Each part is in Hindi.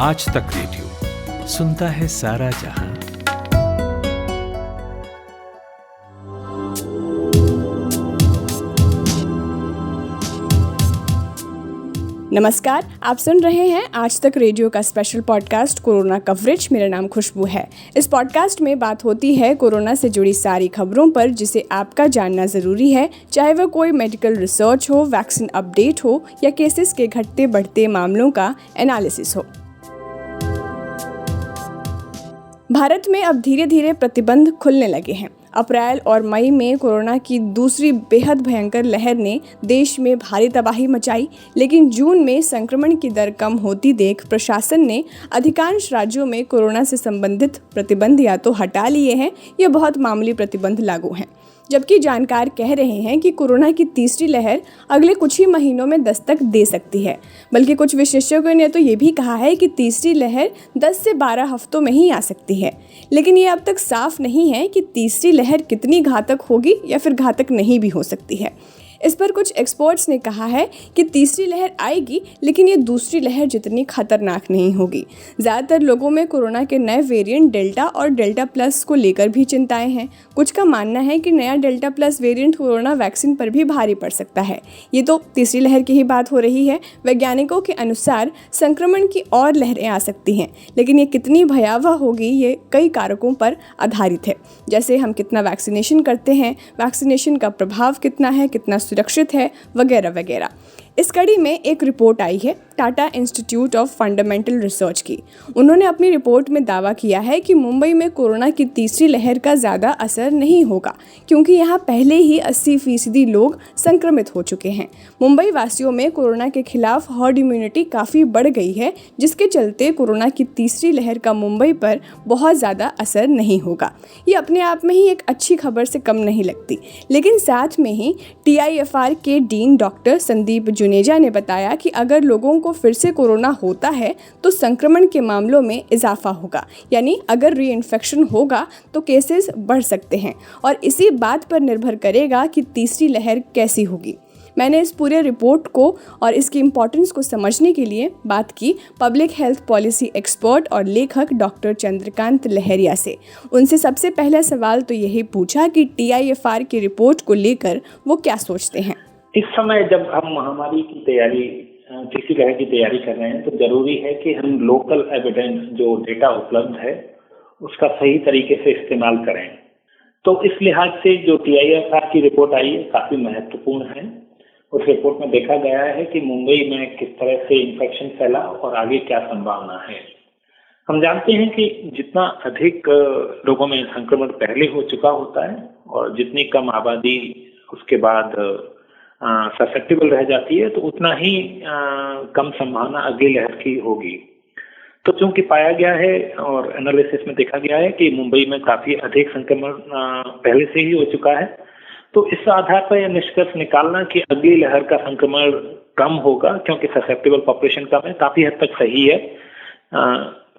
आज तक रेडियो सुनता है सारा जहां। नमस्कार, आप सुन रहे हैं आज तक रेडियो का स्पेशल पॉडकास्ट कोरोना कवरेज। मेरा नाम खुशबू है। इस पॉडकास्ट में बात होती है कोरोना से जुड़ी सारी खबरों पर जिसे आपका जानना ज़रूरी है, चाहे वह कोई मेडिकल रिसर्च हो, वैक्सीन अपडेट हो या केसेस के घटते बढ़ते मामलों का एनालिसिस हो। भारत में अब धीरे धीरे प्रतिबंध खुलने लगे हैं। अप्रैल और मई में कोरोना की दूसरी बेहद भयंकर लहर ने देश में भारी तबाही मचाई, लेकिन जून में संक्रमण की दर कम होती देख प्रशासन ने अधिकांश राज्यों में कोरोना से संबंधित प्रतिबंध या तो हटा लिए हैं या बहुत मामूली प्रतिबंध लागू हैं। जबकि जानकार कह रहे हैं कि कोरोना की तीसरी लहर अगले कुछ ही महीनों में दस्तक दे सकती है। बल्कि कुछ विशेषज्ञों ने तो ये भी कहा है कि तीसरी लहर 10 से 12 हफ्तों में ही आ सकती है। लेकिन ये अब तक साफ नहीं है कि तीसरी लहर कितनी घातक होगी या फिर घातक नहीं भी हो सकती है। इस पर कुछ एक्सपर्ट्स ने कहा है कि तीसरी लहर आएगी, लेकिन ये दूसरी लहर जितनी खतरनाक नहीं होगी। ज़्यादातर लोगों में कोरोना के नए वेरिएंट डेल्टा और डेल्टा प्लस को लेकर भी चिंताएं हैं। कुछ का मानना है कि नया delta plus variant corona vaccine पर भी भारी पड़ सकता है। ये तो तीसरी लहर की ही बात हो रही है। वैज्ञानिकों के अनुसार संक्रमण की और लहरें आ सकती हैं, लेकिन ये कितनी भयावह होगी ये कई कारकों पर आधारित है, जैसे हम कितना वैक्सीनेशन करते हैं, वैक्सीनेशन का प्रभाव कितना है, कितना सुरक्षित है, वगैरह वगैरह। इस कड़ी में एक रिपोर्ट आई है Tata institute of fundamental research की। उन्होंने अपनी रिपोर्ट में दावा किया है कि मुंबई में कोरोना की तीसरी लहर का ज़्यादा असर नहीं होगा, क्योंकि यहाँ पहले ही 80% लोग संक्रमित हो चुके हैं। मुंबई वासियों में कोरोना के खिलाफ हर्ड इम्यूनिटी काफ़ी बढ़ गई है, जिसके चलते कोरोना की तीसरी लहर का मुंबई पर बहुत ज़्यादा असर नहीं होगा। ये अपने आप में ही एक अच्छी खबर से कम नहीं लगती। लेकिन साथ में ही TIFR के डीन डॉक्टर संदीप जुनेजा ने बताया कि अगर लोगों को फिर से कोरोना होता है तो संक्रमण के मामलों में इजाफा होगा, यानी अगर रीइंफेक्शन होगा तो केसेस बढ़ सकते हैं और इसी बात पर निर्भर करेगा कि तीसरी लहर कैसी होगी। मैंने इस पूरे रिपोर्ट को और इसकी इम्पोर्टेंस को समझने के लिए बात की पब्लिक हेल्थ पॉलिसी एक्सपर्ट और लेखक डॉक्टर चंद्रकांत लहरिया से। उनसे सबसे पहला सवाल तो यही पूछा कि TIFR की रिपोर्ट को लेकर वो क्या सोचते हैं। इस समय जब हम महामारी की तैयारी, तीसरी लहर की तैयारी कर रहे हैं, तो जरूरी है कि हम लोकल एविडेंस जो डेटा उपलब्ध है उसका सही तरीके से इस्तेमाल करें। तो इस लिहाज से जो TIFR की रिपोर्ट आई है काफी महत्वपूर्ण है। उस रिपोर्ट में देखा गया है कि मुंबई में किस तरह से इन्फेक्शन फैला और आगे क्या संभावना है। हम जानते हैं कि जितना अधिक लोगों में संक्रमण पहले हो चुका होता है और जितनी कम आबादी उसके बाद ससेप्टेबल रह जाती है, तो उतना ही कम संभावना अगली लहर की होगी। तो चूंकि पाया गया है और एनालिसिस में देखा गया है कि मुंबई में काफी अधिक संक्रमण पहले से ही हो चुका है, तो इस आधार पर यह निष्कर्ष निकालना कि अगली लहर का संक्रमण कम होगा क्योंकि ससेप्टेबल पॉपुलेशन कम है, काफी हद तक सही है।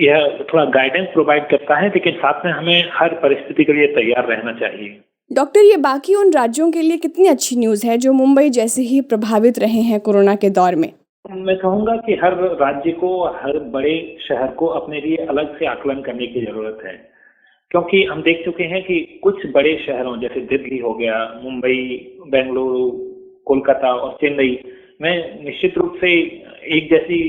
यह थोड़ा गाइडेंस प्रोवाइड करता है, लेकिन साथ में हमें हर परिस्थिति के लिए तैयार रहना चाहिए। डॉक्टर, ये बाकी उन राज्यों के लिए कितनी अच्छी न्यूज़ है जो मुंबई जैसे ही प्रभावित रहे हैं कोरोना के दौर में? मैं कहूँगा कि हर राज्य को, हर बड़े शहर को अपने लिए अलग से आकलन करने की जरूरत है, क्योंकि हम देख चुके हैं कि कुछ बड़े शहरों जैसे दिल्ली हो गया, मुंबई, बेंगलुरु, कोलकाता और चेन्नई में निश्चित रूप से एक जैसी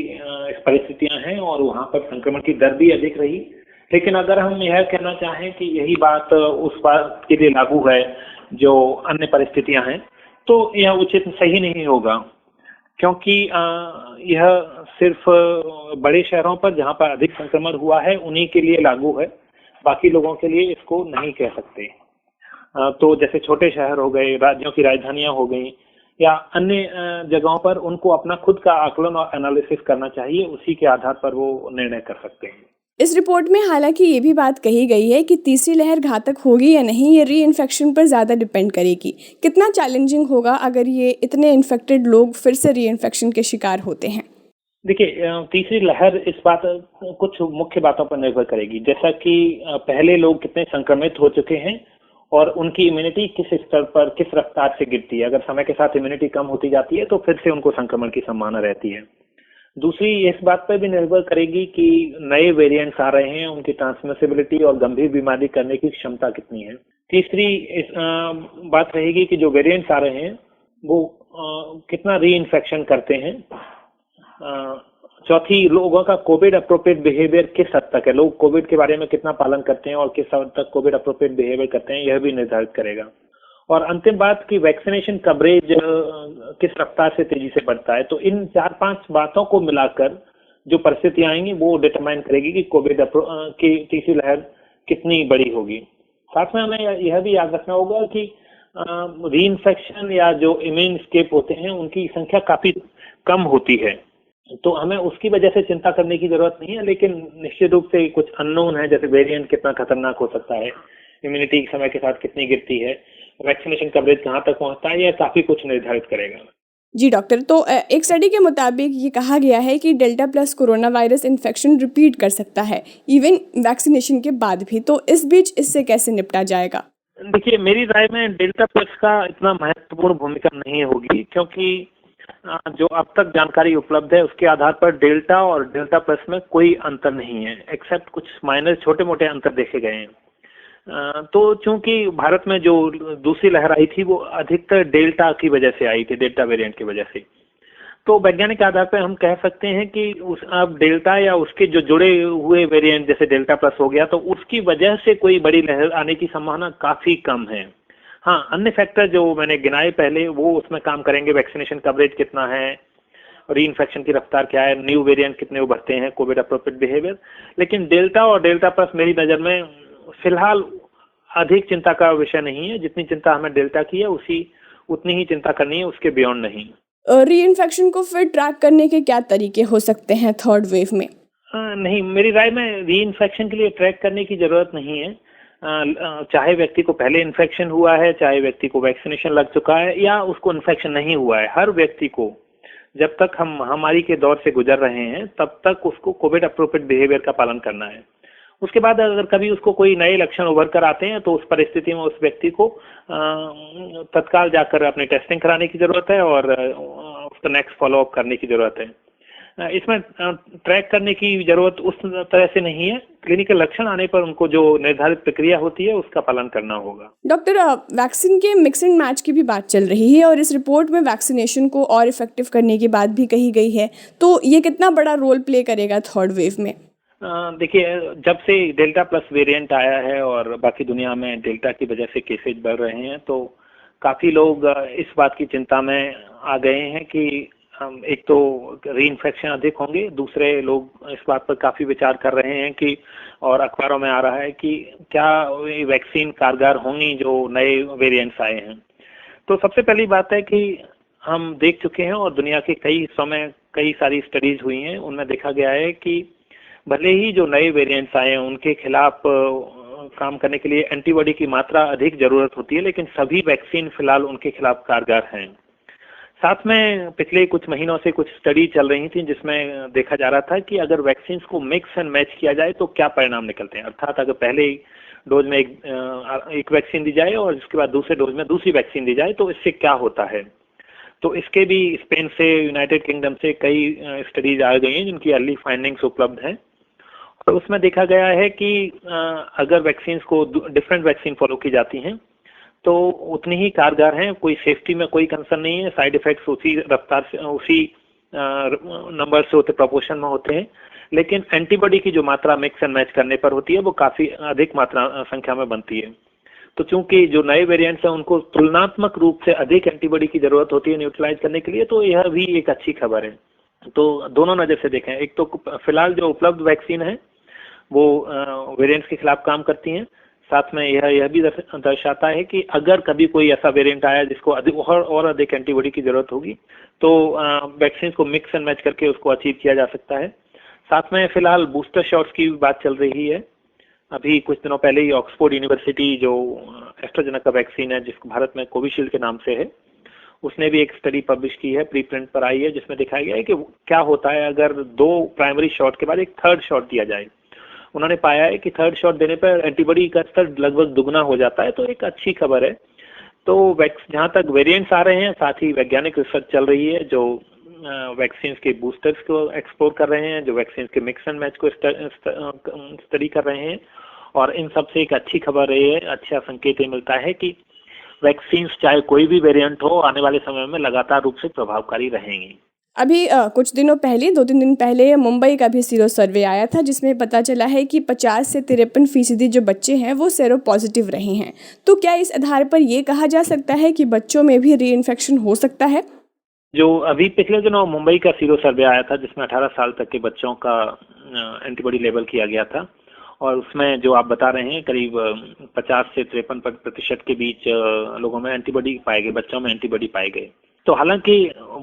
परिस्थितियां हैं और वहां पर संक्रमण की दर भी अधिक रही। लेकिन अगर हम यह कहना चाहें कि यही बात उस बात के लिए लागू है जो अन्य परिस्थितियां हैं, तो यह उचित सही नहीं होगा, क्योंकि यह सिर्फ बड़े शहरों पर जहां पर अधिक संक्रमण हुआ है उन्हीं के लिए लागू है, बाकी लोगों के लिए इसको नहीं कह सकते। तो जैसे छोटे शहर हो गए, राज्यों की राजधानियां हो गई या अन्य जगहों पर उनको अपना खुद का आकलन और एनालिसिस करना चाहिए, उसी के आधार पर वो निर्णय कर सकते हैं। इस रिपोर्ट में हालांकि ये भी बात कही गई है कि तीसरी लहर घातक होगी या नहीं ये रीइंफेक्शन पर ज़्यादा डिपेंड करेगी। कितना चैलेंजिंग होगा अगर ये इतने इन्फेक्टेड लोग फिर से रीइंफेक्शन के शिकार होते हैं? देखिए, तीसरी लहर इस बात कुछ मुख्य बातों पर निर्भर करेगी, जैसा कि पहले लोग कितने संक्रमित हो चुके हैं और उनकी इम्यूनिटी किस स्तर पर, किस रफ्तार से गिरती है। अगर समय के साथ इम्यूनिटी कम होती जाती है तो फिर से उनको संक्रमण की संभावना रहती है। दूसरी इस बात पर भी निर्भर करेगी कि नए वेरिएंट्स आ रहे हैं, उनकी ट्रांसमिसिबिलिटी और गंभीर बीमारी करने की क्षमता कितनी है। तीसरी बात रहेगी कि जो वेरिएंट्स आ रहे हैं वो कितना री इन्फेक्शन करते हैं। चौथी, लोगों का कोविड अप्रोप्रिएट बिहेवियर किस हद तक है, लोग कोविड के बारे में कितना पालन करते हैं और किस हद तक कोविड अप्रोप्रिएट बिहेवियर करते हैं, यह भी निर्धारित करेगा। और अंतिम बात कि वैक्सीनेशन कवरेज किस रफ्तार से तेजी से बढ़ता है। तो इन 4-5 बातों को मिलाकर जो परिस्थितियां आएंगी वो डिटरमाइन करेगी कि कोविड की तीसरी लहर कितनी बड़ी होगी। साथ में हमें यह भी याद रखना होगा कि री इन्फेक्शन या जो इम्यून एस्केप होते हैं उनकी संख्या काफी कम होती है, तो हमें उसकी वजह से चिंता करने की जरूरत नहीं है। लेकिन निश्चित रूप से कुछ अननोन है, जैसे वेरिएंट कितना खतरनाक हो सकता है, इम्यूनिटी समय के साथ कितनी गिरती है, वैक्सीनेशन कवरेज कहाँ तक पहुंचता है, यह काफी कुछ निर्धारित करेगा। जी डॉक्टर, तो एक स्टडी के मुताबिक ये कहा गया है कि delta plus corona virus infection repeat कर सकता है इवन वैक्सीनेशन के बाद भी, तो इस बीच इससे कैसे निपटा जाएगा? देखिए, मेरी राय में डेल्टा प्लस का इतना महत्वपूर्ण भूमिका नहीं होगी, क्योंकि जो अब तक जानकारी उपलब्ध है उसके आधार पर डेल्टा और डेल्टा प्लस में कोई अंतर नहीं है, एक्सेप्ट कुछ माइनर छोटे मोटे अंतर देखे गए हैं। तो चूंकि भारत में जो दूसरी लहर आई थी वो अधिकतर डेल्टा की वजह से आई थी, डेल्टा वेरिएंट की वजह से, तो वैज्ञानिक आधार पर हम कह सकते हैं कि उस अब डेल्टा या उसके जो जुड़े हुए वेरिएंट जैसे डेल्टा प्लस हो गया, तो उसकी वजह से कोई बड़ी लहर आने की संभावना काफी कम है। हाँ, अन्य फैक्टर जो मैंने गिनाए पहले वो उसमें काम करेंगे, वैक्सीनेशन कवरेज कितना है, री इन्फेक्शन की रफ्तार क्या है, न्यू वेरिएंट कितने उभरते हैं, कोविड अप्रोप्रिएट बिहेवियर। लेकिन डेल्टा और डेल्टा प्लस मेरी नज़र में फिलहाल अधिक चिंता का विषय नहीं है। जितनी चिंता हमें डेल्टा की है उतनी ही चिंता करनी है, उसके बियॉन्ड नहीं। री इन्फेक्शन को फिर ट्रैक करने के क्या तरीके हो सकते हैं थर्ड वेव में? नहीं, मेरी राय में री इन्फेक्शन के लिए ट्रैक करने की जरूरत नहीं है। चाहे व्यक्ति को पहले इन्फेक्शन हुआ है, चाहे व्यक्ति को वैक्सीनेशन लग चुका है या उसको इन्फेक्शन नहीं हुआ है, हर व्यक्ति को जब तक हम महामारी के दौर से गुजर रहे हैं तब तक उसको कोविड अप्रोप्रिएट बिहेवियर का पालन करना है। उसके बाद अगर कभी उसको कोई नए लक्षण उभर कर आते हैं तो उस परिस्थिति में उस व्यक्ति को तत्काल जाकर अपनी टेस्टिंग कराने की जरूरत है और उसका नेक्स्ट फॉलोअप करने की जरूरत है। इसमें ट्रैक करने की जरूरत उस तरह से नहीं है, क्लिनिकल लक्षण आने पर उनको जो निर्धारित प्रक्रिया होती है उसका पालन करना होगा। डॉक्टर, वैक्सीन के मिक्स एंड मैच की भी बात चल रही है और इस रिपोर्ट में वैक्सीनेशन को और इफेक्टिव करने की बात भी कही गई है, तो ये कितना बड़ा रोल प्ले करेगा थर्ड वेव में? देखिए, जब से डेल्टा प्लस वेरिएंट आया है और बाकी दुनिया में डेल्टा की वजह से केसेज बढ़ रहे हैं, तो काफी लोग इस बात की चिंता में आ गए हैं कि एक तो री इन्फेक्शन अधिक होंगे, दूसरे लोग इस बात पर काफी विचार कर रहे हैं कि, और अखबारों में आ रहा है कि क्या वैक्सीन कारगर होंगी जो नए वेरिएंट्स आए हैं। तो सबसे पहली बात है कि हम देख चुके हैं और दुनिया के कई हिस्सों में कई सारी स्टडीज हुई हैं, उनमें देखा गया है कि भले ही जो नए वेरिएंट्स आए हैं उनके खिलाफ काम करने के लिए एंटीबॉडी की मात्रा अधिक जरूरत होती है, लेकिन सभी वैक्सीन फिलहाल उनके खिलाफ कारगर हैं। साथ में पिछले कुछ महीनों से कुछ स्टडी चल रही थी जिसमें देखा जा रहा था कि अगर वैक्सीन को मिक्स एंड मैच किया जाए तो क्या परिणाम निकलते हैं। अर्थात अगर पहले डोज में एक वैक्सीन दी जाए और इसके बाद दूसरे डोज में दूसरी वैक्सीन दी जाए तो इससे क्या होता है। तो इसके भी स्पेन से, यूनाइटेड किंगडम से कई स्टडीज आ गई हैं जिनकी अर्ली फाइंडिंग्स उपलब्ध हैं और उसमें देखा गया है कि अगर वैक्सीन को डिफरेंट वैक्सीन फॉलो की जाती हैं तो उतनी ही कारगर हैं, कोई सेफ्टी में कोई कंसर्न नहीं है, साइड इफेक्ट्स उसी रफ्तार से उसी नंबर से होते, प्रोपोर्शन में होते हैं, लेकिन एंटीबॉडी की जो मात्रा मिक्स एंड मैच करने पर होती है वो काफी अधिक मात्रा संख्या में बनती है। तो चूंकि जो नए वेरिएंट्स हैं उनको तुलनात्मक रूप से अधिक एंटीबॉडी की जरूरत होती है न्यूट्रलाइज करने के लिए, तो यह भी एक अच्छी खबर है। तो दोनों नजर से देखें, एक तो फिलहाल जो उपलब्ध वैक्सीन है वो वेरिएंट्स के खिलाफ काम करती हैं, साथ में यह भी दर्शाता है कि अगर कभी कोई ऐसा वेरिएंट आया जिसको और अधिक एंटीबॉडी की जरूरत होगी तो वैक्सीन को मिक्स एंड मैच करके उसको अचीव किया जा सकता है। साथ में फिलहाल बूस्टर शॉट्स की भी बात चल रही है। अभी कुछ दिनों पहले ही ऑक्सफोर्ड यूनिवर्सिटी जो एस्ट्राजेनेका वैक्सीन है जिसको भारत में कोविशील्ड के नाम से है, उसने भी एक स्टडी पब्लिश की है, प्री प्रिंट पर आई है, जिसमें दिखाया गया है कि क्या होता है अगर 2 प्राइमरी शॉट के बाद एक थर्ड शॉट दिया जाए। उन्होंने पाया है कि थर्ड शॉट देने पर एंटीबॉडी का स्तर लगभग दुगना हो जाता है, तो एक अच्छी खबर है। तो जहां तक वेरिएंट्स आ रहे हैं, साथ ही वैज्ञानिक रिसर्च चल रही है जो वैक्सीन के बूस्टर्स को एक्सप्लोर कर रहे हैं, जो वैक्सीन के मिक्स एंड मैच को स्टडी कर रहे हैं। और इन सब से एक अच्छी खबर ये है, अच्छा संकेत ये मिलता है कि वैक्सीन चाहे कोई भी वेरिएंट हो, आने वाले समय में लगातार रूप से प्रभावकारी रहेंगी। अभी कुछ दिनों पहले 2-3 दिन पहले मुंबई का भी सीरो सर्वे आया था, जिसमें पता चला है कि 50 से 53% जो बच्चे हैं वो सेरो पॉजिटिव रहे हैं। तो क्या इस आधार पर ये कहा जा सकता है कि बच्चों में भी री इन्फेक्शन हो सकता है? जो अभी पिछले दिनों मुंबई का सीरो सर्वे आया था, जिसमें 18 साल तक के बच्चों का एंटीबॉडी लेवल किया गया था, और उसमें जो आप बता रहे हैं करीब 50 से 53% के बीच लोगों में एंटीबॉडी पाए गए, बच्चों में एंटीबॉडी पाए गए। तो हालांकि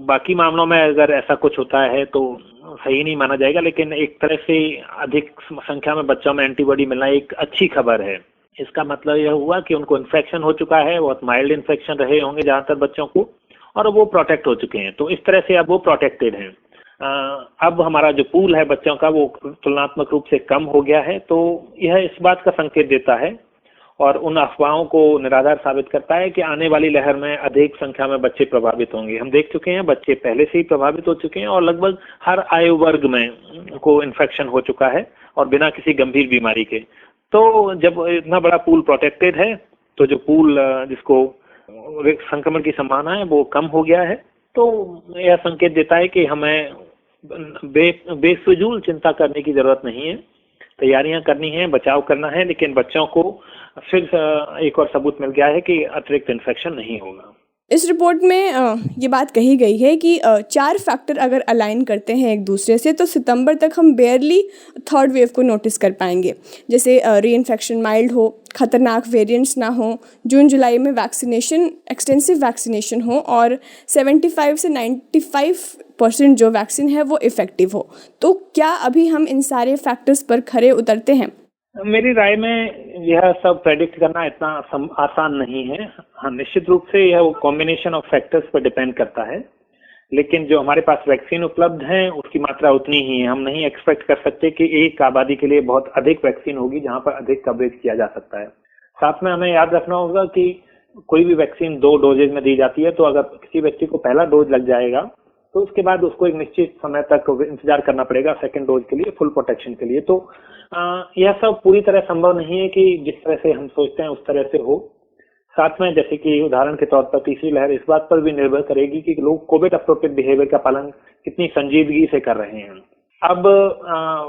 बाकी मामलों में अगर ऐसा कुछ होता है तो सही नहीं माना जाएगा, लेकिन एक तरह से अधिक संख्या में बच्चों में एंटीबॉडी मिलना एक अच्छी खबर है। इसका मतलब यह हुआ कि उनको इन्फेक्शन हो चुका है, बहुत माइल्ड इन्फेक्शन रहे होंगे ज़्यादातर बच्चों को, और वो प्रोटेक्ट हो चुके हैं। तो इस तरह से अब वो प्रोटेक्टेड हैं। अब हमारा जो पूल है बच्चों का वो तुलनात्मक रूप से कम हो गया है। तो यह इस बात का संकेत देता है और उन अफवाहों को निराधार साबित करता है कि आने वाली लहर में अधिक संख्या में बच्चे प्रभावित होंगे। हम देख चुके हैं बच्चे पहले से ही प्रभावित हो चुके हैं और लगभग हर आयु वर्ग में को इन्फेक्शन हो चुका है और बिना किसी गंभीर बीमारी के। तो जब इतना बड़ा पूल प्रोटेक्टेड है, तो जो पूल जिसको संक्रमण की संभावना है वो कम हो गया है, तो यह संकेत देता है कि हमें बेफिजूल चिंता करने की जरूरत नहीं है। तैयारियां करनी है, बचाव करना है, लेकिन बच्चों को फिर एक और सबूत मिल गया है कि अतिरिक्त इन्फेक्शन नहीं होगा। इस रिपोर्ट में ये बात कही गई है कि 4 फैक्टर अगर अलाइन करते हैं एक दूसरे से तो सितंबर तक हम बेयरली थर्ड वेव को नोटिस कर पाएंगे। जैसे री इन्फेक्शन माइल्ड हो, खतरनाक वेरिएंट्स ना हो, जून जुलाई में वैक्सीनेशन एक्सटेंसिव वैक्सीनेशन हो और 75 से 95% जो वैक्सीन है वो इफ़ेक्टिव हो। तो क्या अभी हम इन सारे फैक्टर्स पर खरे उतरते हैं? मेरी राय में यह सब प्रेडिक्ट करना इतना आसान नहीं है। हाँ, निश्चित रूप से यह कॉम्बिनेशन ऑफ फैक्टर्स पर डिपेंड करता है, लेकिन जो हमारे पास वैक्सीन उपलब्ध है उसकी मात्रा उतनी ही है। हम नहीं एक्सपेक्ट कर सकते कि एक आबादी के लिए बहुत अधिक वैक्सीन होगी जहां पर अधिक कवरेज किया जा सकता है। साथ में हमें याद रखना होगा कि कोई भी वैक्सीन 2 डोजेज में दी जाती है, तो अगर किसी व्यक्ति को पहला डोज लग जाएगा तो उसके बाद उसको एक निश्चित समय तक इंतजार करना पड़ेगा सेकेंड डोज के लिए, फुल प्रोटेक्शन के लिए। तो यह सब पूरी तरह संभव नहीं है कि जिस तरह से हम सोचते हैं उस तरह से हो। साथ में जैसे कि उदाहरण के तौर पर तीसरी लहर इस बात पर भी निर्भर करेगी कि लोग कोविड अप्रोप्रिएट बिहेवियर का पालन कितनी संजीदगी से कर रहे हैं। अब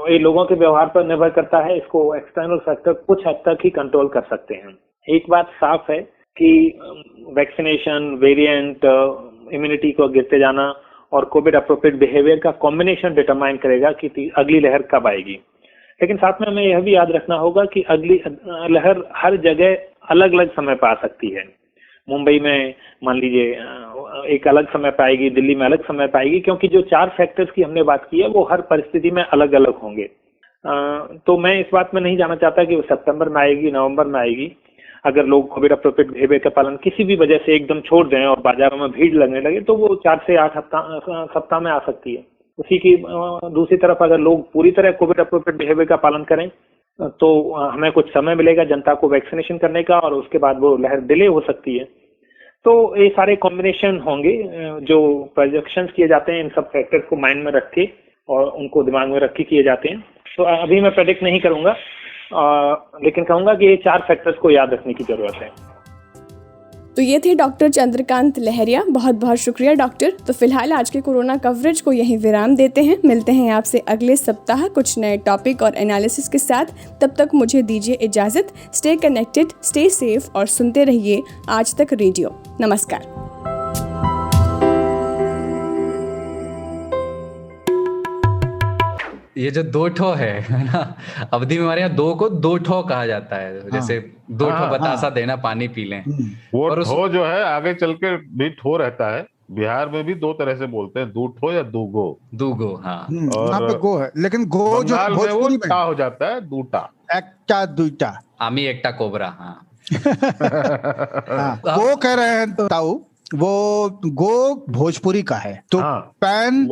ये लोगों के व्यवहार पर निर्भर करता है। इसको एक्सटर्नल फैक्टर कुछ हद तक ही कंट्रोल कर सकते हैं। एक बात साफ है कि वैक्सीनेशन, वेरिएंट, इम्यूनिटी को गिरते जाना और कोविड अप्रोप्रिएट बिहेवियर का कॉम्बिनेशन डिटरमाइन करेगा कि अगली लहर कब आएगी। लेकिन साथ में हमें यह भी याद रखना होगा कि अगली लहर हर जगह अलग अलग समय पर आ सकती है। मुंबई में मान लीजिए एक अलग समय पर आएगी, दिल्ली में अलग समय पर आएगी, क्योंकि जो 4 फैक्टर्स की हमने बात की है वो हर परिस्थिति में अलग अलग होंगे। तो मैं इस बात में नहीं जाना चाहता कि वो सितंबर में आएगी, नवंबर में आएगी। अगर लोग कोविड अप्रोप्रिएट बिहेवियर का पालन किसी भी वजह से एकदम छोड़ दें और बाजारों में भीड़ लगने लगे तो वो 4 से 8 सप्ताह में आ सकती है। उसी की दूसरी तरफ अगर लोग पूरी तरह कोविड अप्रोप्रिएट बिहेवियर का पालन करें तो हमें कुछ समय मिलेगा जनता को वैक्सीनेशन करने का, और उसके बाद वो लहर डिले हो सकती है। तो ये सारे कॉम्बिनेशन होंगे जो प्रोजेक्शंस किए जाते हैं, इन सब फैक्टर्स को माइंड में रख के और उनको दिमाग में रख के किए जाते हैं। तो अभी मैं प्रेडिक्ट नहीं करूंगा, लेकिन कहूंगा कि ये 4 फैक्टर्स को याद रखने की जरूरत है। तो ये थे डॉक्टर चंद्रकांत लहरिया। बहुत बहुत शुक्रिया डॉक्टर। तो फिलहाल आज के कोरोना कवरेज को यहीं विराम देते हैं। मिलते हैं आपसे अगले सप्ताह कुछ नए टॉपिक और एनालिसिस के साथ। तब तक मुझे दीजिए इजाज़त। स्टे कनेक्टेड, स्टे सेफ और सुनते रहिए आज तक रेडियो। नमस्कार। ये जो 2 ठो है ना, अवधि में हमारे यहाँ 2 को 2 ठो कहा जाता है। जैसे 2 ठो बतासा देना, पानी पी लें। वो और ठो जो है आगे चल के भी ठो रहता है। बिहार में भी 2 तरह से बोलते हैं, 2 ठो या दूगो। दूगो, हाँ। और यहाँ पे गो है, लेकिन गो जो भोजपुरी में हो जाता है दूटा, एकटा दुईटा, आमी एकटा कोबरा। हाँ गो कह रहे हैं तो ताऊ, वो गो भोजपुरी का है। तो पैन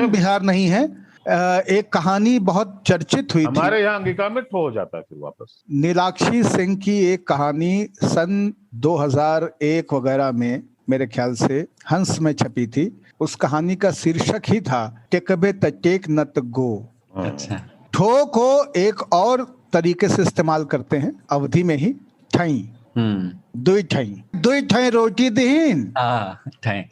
बिहार नहीं है। एक कहानी बहुत चर्चित हुई हमारे यहाँ अंगिका में ठो हो जाता है फिर वापस। नीलाक्षी सिंह की एक कहानी सन 2001 वगैरह में मेरे ख्याल से हंस में छपी थी। उस कहानी का शीर्षक ही था टेकबे टेक नत गो। अच्छा। ठो को एक और तरीके से इस्तेमाल करते हैं अवधि में ही, ठई, दुई ठई रोटी दीन,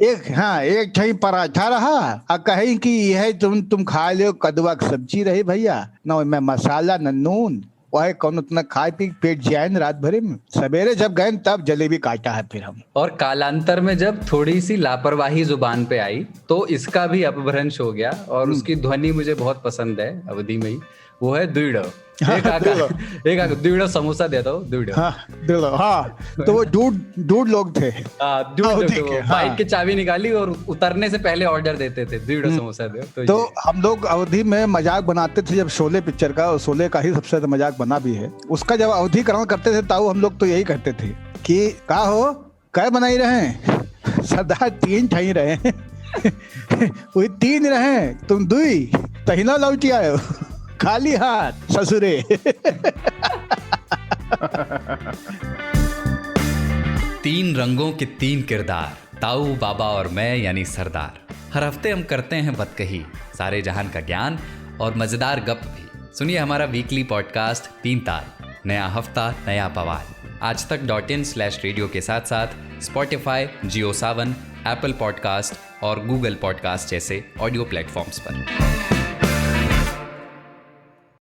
एक ठई पराठा रहा, और कहीं कि यह तुम खा लो कदुआ की सब्जी रही भैया, न में मसाला न नून, वह कौन उतना खाए पी पेट जाए रात भरे में। सवेरे जब गए तब जलेबी काटा है फिर हम। और कालांतर में जब थोड़ी सी लापरवाही जुबान पे आई तो इसका भी अपभ्रंश हो गया, और उसकी ध्वनि मुझे बहुत पसंद है अवधि में ही, वो है दुईड़ो। एक दुईड़ो समोसा देता हूँ, दुईड़ो। हाँ, तो वो दूध लोग थे। बाइक की चाबी निकाली और उतरने से पहले ऑर्डर देते थे, दुईड़ो समोसा दे। तो हम लोग अवधि में मजाक बनाते थे, जब शोले पिक्चर का, और शोले का ही सबसे ज्यादा मजाक बना भी है उसका, जब अवधिकरण करते थे ताऊ हम लोग तो यही करते थे कि का हो क्या बनाई रहे, सरदार 3 ठई रहे वही 3 रहे, तुम दुई तहिना लौटी आयो खाली हाथ ससुरे। 3 रंगों के 3 किरदार, ताऊ, बाबा और मैं यानी सरदार। हर हफ्ते हम करते हैं बतकही, सारे जहान का ज्ञान और मजेदार गप भी। सुनिए हमारा वीकली पॉडकास्ट 3 ताल, नया हफ्ता नया बवाल। आज तक.in/रेडियो के साथ साथ स्पॉटिफाई, जियो सावन, एप्पल पॉडकास्ट और गूगल पॉडकास्ट जैसे ऑडियो प्लेटफॉर्म्स पर।